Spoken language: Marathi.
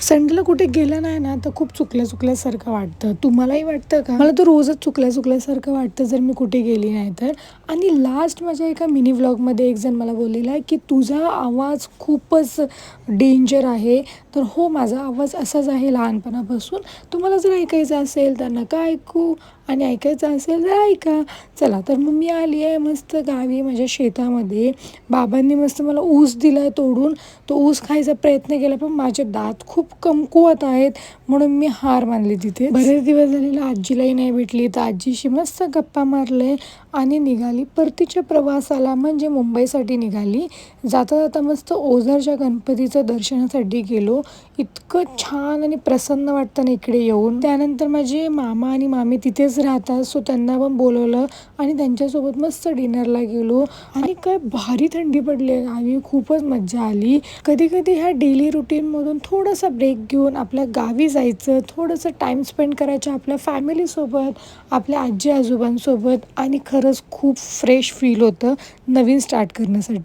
संडेला कुठे गेलं नाही ना तर खूप चुकल्यासारखं वाटतं. तुम्हालाही वाटतं का? मला तर रोजच चुकल्यासारखं वाटतं जर मी कुठे गेली नाही तर. आणि लास्ट माझ्या एका मिनी व्लॉगमध्ये एक जण मला बोललेला आहे की तुझा आवाज खूपच डेंजर आहे. तर हो, माझा आवाज असाच आहे लहानपणापासून. तुम्हाला जर ऐकायचं असेल तर नका ऐकू आणि ऐकायचं असेल तर ऐका. चला तर मग मी आली आहे मस्त गावी माझ्या शेतामध्ये. बाबांनी मस्त मला ऊस दिला आहे तोडून. तो ऊस खायचा प्रयत्न केला पण माझे दात खूप कमकुवत आहेत म्हणून मी हार मानली तिथे. बरेच दिवस झालेला आजीलाही नाही भेटली तर आजीशी मस्त गप्पा मारले आणि निघाली परतीच्या प्रवासाला, म्हणजे मुंबईसाठी निघाली. जाता जाता मस्त ओझरच्या गणपतीचं दर्शनासाठी गेलो. इतकं छान आणि प्रसन्न वाटतं ना इकडे येऊन. त्यानंतर माझे मामा आणि मामी तिथेच राहतात सो त्यांना पण बोलवलं आणि त्यांच्यासोबत मस्त डिनरला गेलो. आणि काय भारी थंडी पडली आहे गावी, खूपच मज्जा आली. कधी कधी ह्या डेली रुटीनमधून थोडासा ब्रेक घेऊन आपल्या गावी जायचं, थोडंसं टाईम स्पेंड करायचं आपल्या फॅमिलीसोबत, आपल्या आजी आजोबांसोबत आणि खरंच खूप फ्रेश फील होतं नवीन स्टार्ट करण्यासाठी.